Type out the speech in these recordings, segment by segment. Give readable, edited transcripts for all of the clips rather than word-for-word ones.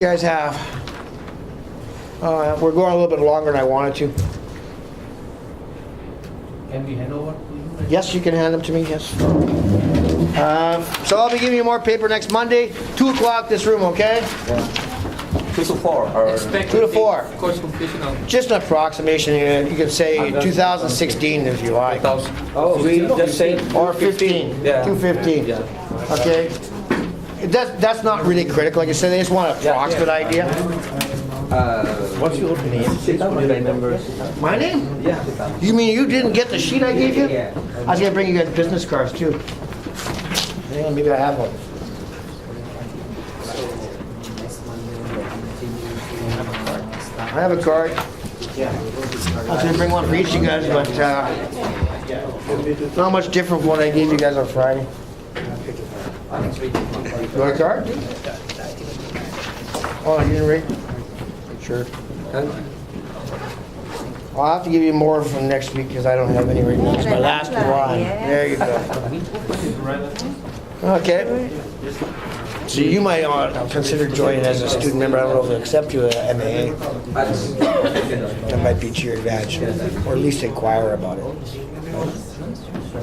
You guys have. We're going a little bit longer than I wanted to. Can we hand over to you? Yes, you can hand them to me, yes. So I'll be giving you more paper next Monday, 2 o'clock this room, okay? 2 to 4 or Expected 2 to 4. Course completion of Just an approximation, you can say 2016 if you like. 1,000. Oh, we just say Or 15, Yeah. 215, Yeah. okay? That's not really critical, like I said, they just want an approximate idea. What's your name? My name? Yeah. You mean you didn't get the sheet I gave you? Yeah. I was gonna bring you guys business cards too. Hang on, maybe I have one. I have a card. I was gonna bring one for each of you guys, but not much different from what I gave you guys on Friday. You want a card? Oh, you didn't rate? Sure. I'll have to give you more from next week because I don't have any right now. It's my last one. There you go. Okay. So you might consider joining as a student member. I don't know if they'll accept you at MAA. That might be to your advantage, or at least inquire about it.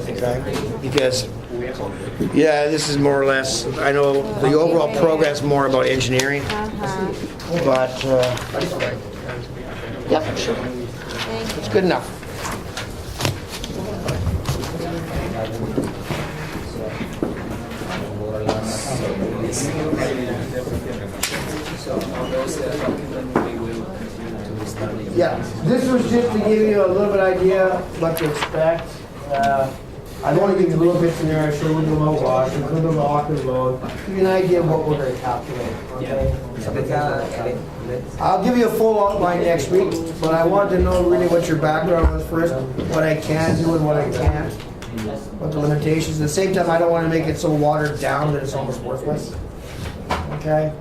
Okay? Because, yeah, this is more or less, I know the overall program's more about engineering, but, yep, sure. It's good enough. Yeah, this was just to give you a little bit idea what to expect. I want to give you a little bits in there. I showed you about wash, a little bit of awkward load. Give you an idea of what we're going to calculate. Okay? I'll give you a full outline next week, but I wanted to know really what your background was first, what I can do and what I can't, what the limitations. At the same time, I don't want to make it so watered down that it's almost worthless. Okay?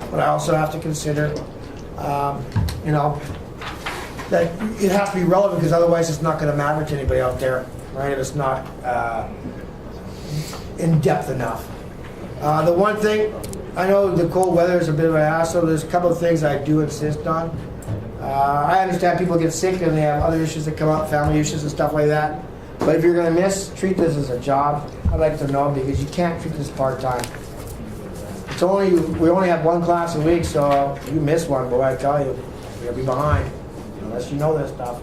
But I also have to consider, you know, that it has to be relevant because otherwise it's not going to matter to anybody out there, right? If it's not in depth enough. The one thing, I know the cold weather is a bit of an hassle. There's a couple of things I do insist on. I understand people get sick and they have other issues that come up, family issues and stuff like that. But if you're going to miss, treat this as a job. I'd like to know because you can't treat this part-time. It's only, we only have one class a week, so if you miss one, boy, I tell you, you'll be behind. Unless you know this stuff.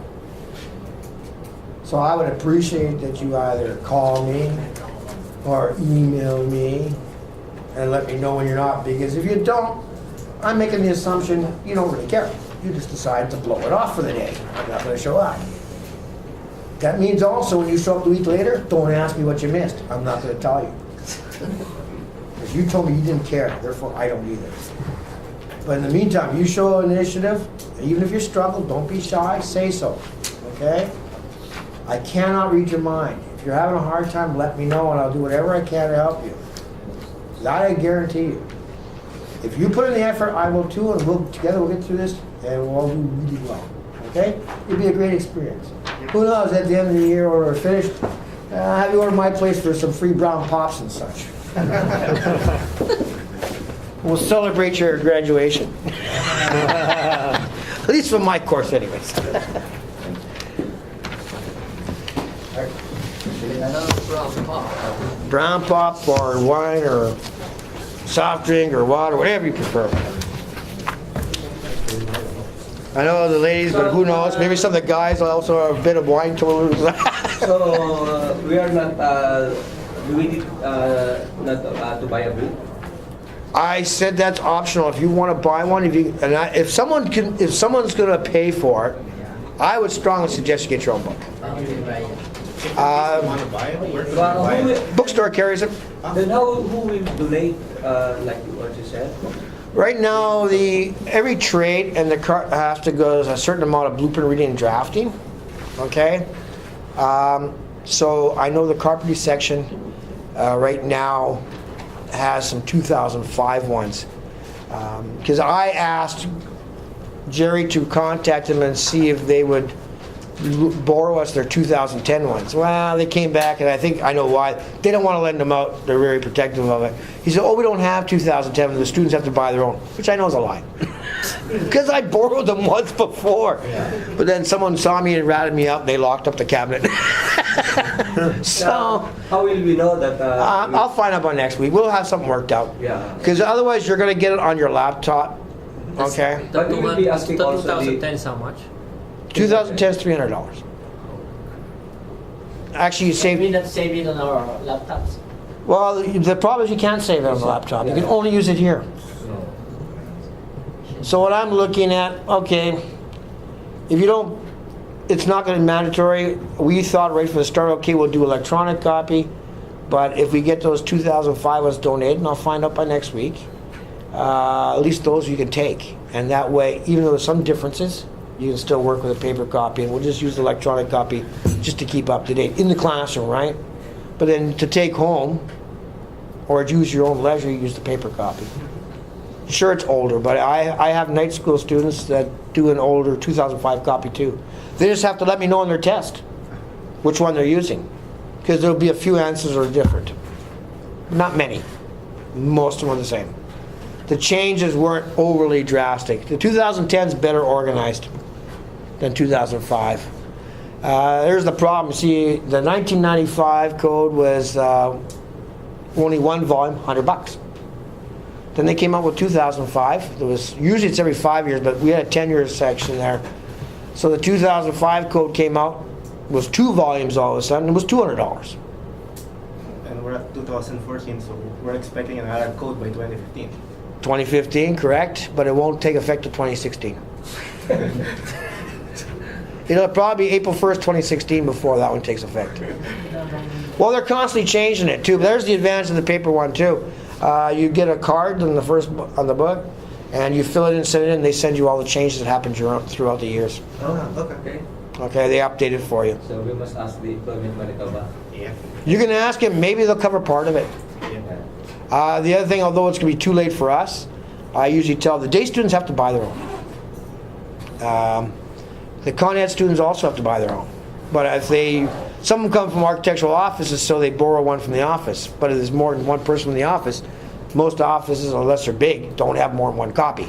So I would appreciate that you either call me or email me and let me know when you're not, because if you don't, I'm making the assumption you don't really care. You just decide to blow it off for the day. I'm not going to show up. That means also when you show up a week later, don't ask me what you missed. I'm not going to tell you. Because you told me you didn't care, therefore I don't either. But in the meantime, you show initiative. Even if you struggle, don't be shy, say so, okay? I cannot read your mind. If you're having a hard time, let me know and I'll do whatever I can to help you. That I guarantee you. If you put in the effort, I will too, and together we'll get through this and we'll all do really well, okay? It'll be a great experience. Who knows, at the end of the year or we're finished, have you order my place for some free brown pops and such. We'll celebrate your graduation. At least from my course anyways. Brown pop or wine or soft drink or water, whatever you prefer. I know the ladies, but who knows? Maybe some of the guys also are a bit of wine tolerance. So we are not. Do we need not to buy a book? I said that's optional. If you want to buy one, if someone's going to pay for it, I would strongly suggest you get your own book. Bookstore carries it. Then who will donate, like what you said? Right now, every trade and the car has to go a certain amount of blueprint reading and drafting. Okay, so I know the carpentry section right now has some 2005 ones. Because I asked Jerry to contact them and see if they would borrow us their 2010 ones. Well, they came back, and I think I know why. They don't want to lend them out. They're very protective of it. He said, oh, we don't have 2010. The students have to buy their own, which I know is a lie. Because I borrowed them once before. But then someone saw me and ratted me out, and they locked up the cabinet. So, How will we know that? I'll find out by next week. We'll have something worked out. Yeah. Because otherwise, you're going to get it on your laptop. Okay? But we will be asking The also the- 2010 is how much? 2010 is $300. Actually, you Can save. we not save it on our laptops? Well, the problem is you can't save it on the laptop. You can only use it here. So what I'm looking at, okay, if you don't, it's not going to be mandatory. We thought right from the start, okay, we'll do electronic copy, but if we get those 2005 ones donated, and I'll find out by next week, at least those you can take. And that way, even though there's some differences, you can still work with a paper copy, and we'll just use the electronic copy just to keep up to date in the classroom, right? But then to take home, or to use your own leisure, you use the paper copy. Sure, it's older, but I have night school students that do an older 2005 copy too. They just have to let me know on their test which one they're using, because there'll be a few answers that are different. Not many. Most of them are the same. The changes weren't overly drastic. The 2010 is better organized than 2005. There's the problem. See, the 1995 code was only one volume, $100. Then they came out with 2005. There was usually it's every 5 years, but we had a 10-year section there. So the 2005 code came out, was 2 volumes all of a sudden. It was $200. And we're at 2014, so we're expecting another code by 2015. 2015, correct, but it won't take effect till 2016. It'll probably be April 1st, 2016 before that one takes effect. Well, they're constantly changing it too. But there's the advantage of the paper one too. You get a card on the first on the book, and you fill it in, send it in. They send you all the changes that happened throughout the years. Oh, okay. Okay. Okay, they update it for you. So we must ask the employment Manitoba. Yeah. You can ask them. Maybe they'll cover part of it. Yeah. The other thing, although it's going to be too late for us, I usually tell the day students have to buy their own. The Con Ed students also have to buy their own. But if some of them come from architectural offices, so they borrow one from the office. But if there's more than one person in the office, most offices, unless they're big, don't have more than one copy.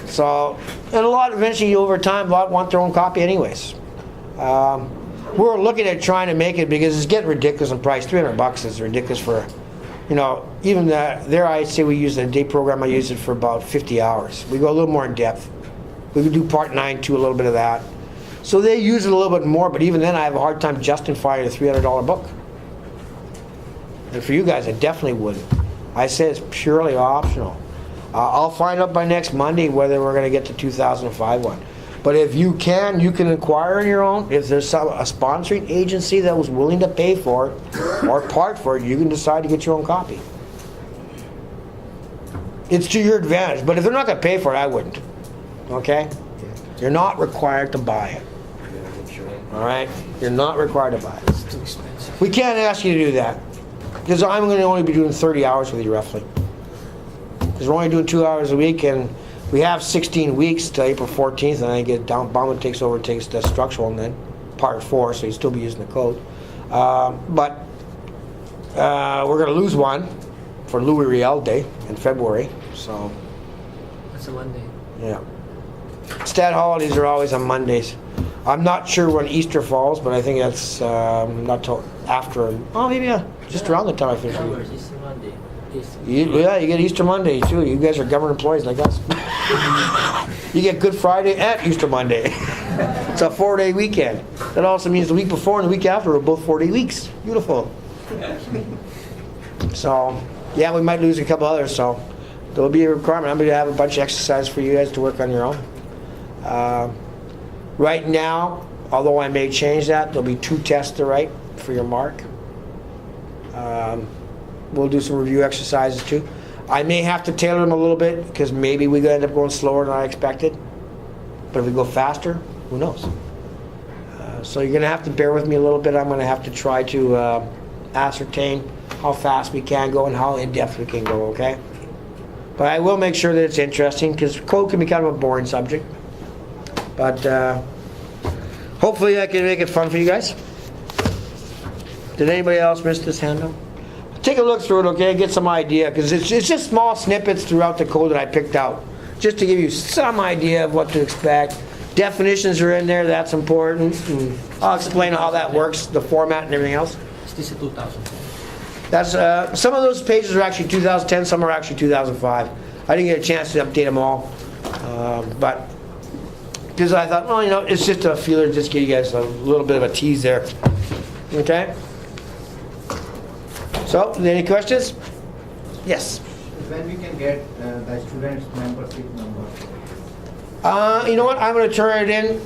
So, and a lot eventually over time, a lot want their own copy anyways. We're looking at trying to make it because it's getting ridiculous in price. $300 is ridiculous for, even there I say we use a day program, I use it for about 50 hours. We go a little more in depth. We could do part 9 too, a little bit of that. So they use it a little bit more, but even then I have a hard time justifying a $300 book. And for you guys, I definitely wouldn't. I say it's purely optional. I'll find out by next Monday whether we're going to get the 2005 one. But if you can inquire on your own. If there's a sponsoring agency that was willing to pay for it or part for it, you can decide to get your own copy. It's to your advantage. But if they're not going to pay for it, I wouldn't. Okay? You're not required to buy it. All right? You're not required to buy it. It's too expensive. We can't ask you to do that. Because I'm going to only be doing 30 hours with you roughly. Because we're only doing 2 hours a week, and we have 16 weeks till April 14th, and then I get down. Bauman takes over, takes the structural, and then part 4, so you still be using the code. But we're going to lose one for Louis Riel Day in February. So, That's a Monday. yeah. Stat holidays are always on Mondays. I'm not sure when Easter falls, but I think that's not till after. Oh, maybe just around the time I finish. Numbers, Easter Monday. Yeah, you get Easter Monday too. You guys are government employees like us. You get Good Friday and Easter Monday. It's a 4-day weekend. That also means the week before and the week after are both 4-day weeks. Beautiful. So, yeah, we might lose a couple others. So, there'll be a requirement. I'm going to have a bunch of exercises for you guys to work on your own. Right now, although I may change that, there'll be 2 tests to write for your mark. We'll do some review exercises too. I may have to tailor them a little bit because maybe we end up going slower than I expected. But if we go faster, who knows? So you're going to have to bear with me a little bit. I'm going to have to try to ascertain how fast we can go and how in-depth we can go, okay? But I will make sure that it's interesting because code can be kind of a boring subject. But Hopefully I can make it fun for you guys. Did anybody else miss this handout? Take a look through it, okay? Get some idea, because it's just small snippets throughout the code that I picked out, just to give you some idea of what to expect. Definitions are in there, that's important. And I'll explain how that works, the format and everything else. Is this a 2000? That's some of those pages are actually 2010, some are actually 2005. I didn't get a chance to update them all, but because I thought, well, you know, it's just a feeler, just give you guys a little bit of a tease there. Okay. So, any questions? Yes. When we can get the student's membership number? You know what? I'm going to turn it in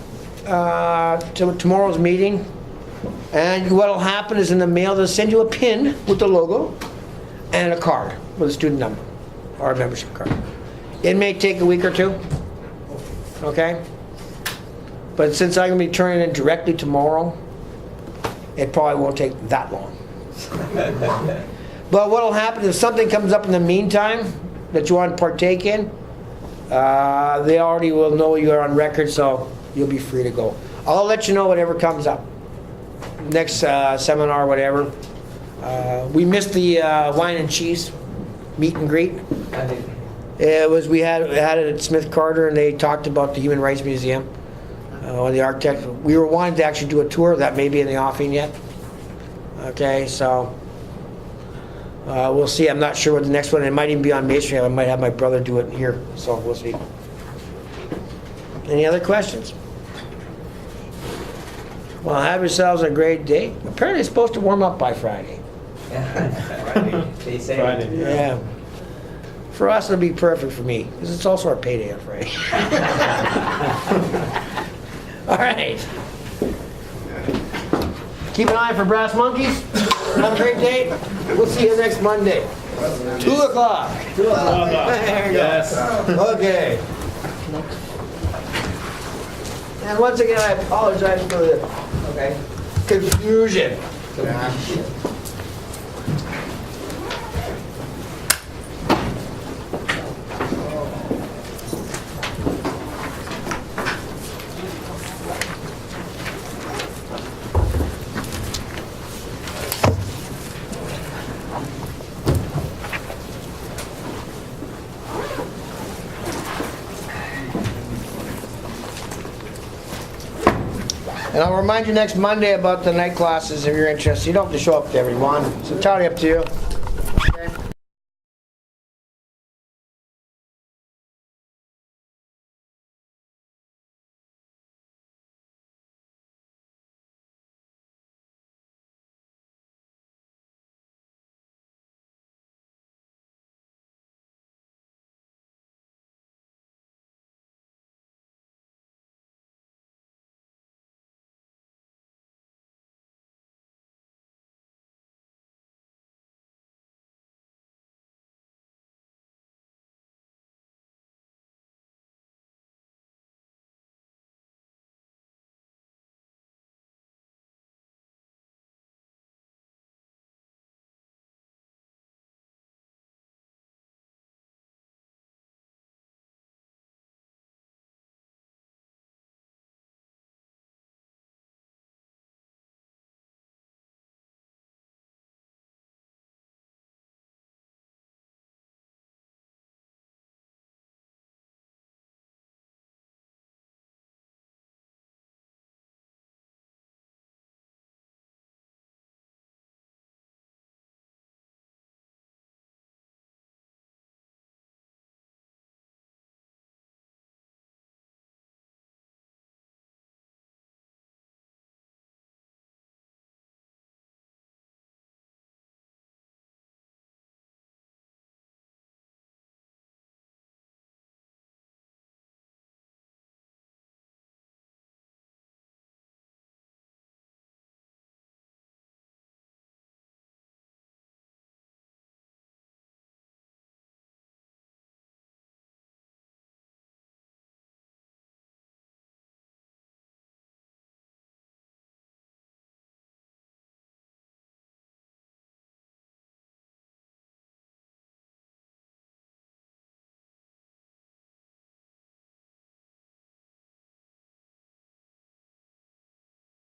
to tomorrow's meeting. And what will happen is in the mail, they'll send you a pin with the logo and a card with a student number or a membership card. It may take a week or two. Okay? But since I'm going to be turning it in directly tomorrow, it probably won't take that long. But what will happen if something comes up in the meantime that you want to partake in, they already will know you're on record, so you'll be free to go. I'll let you know whatever comes up. Next seminar, whatever. We missed the wine and cheese meet and greet. It was we had it at Smith Carter, and they talked about the Human Rights Museum. The architect. We were wanting to actually do a tour. That may be in the offing yet. Okay, so we'll see. I'm not sure what the next one. It might even be on Masonry. I might have my brother do it here. So we'll see. Any other questions? Well, have yourselves a great day. Apparently, it's supposed to warm up by Friday. Friday. They say. Friday. Yeah. For us, it'll be perfect for me because it's also our payday on Friday. All right. Keep an eye for brass monkeys. Have a great day. We'll see you next Monday. 2 o'clock. 2 o'clock. There you go. Yes. Okay. And once again, I apologize for the confusion. And I'll remind you next Monday about the night classes if you're interested. You don't have to show up to every one. It's entirely up to you.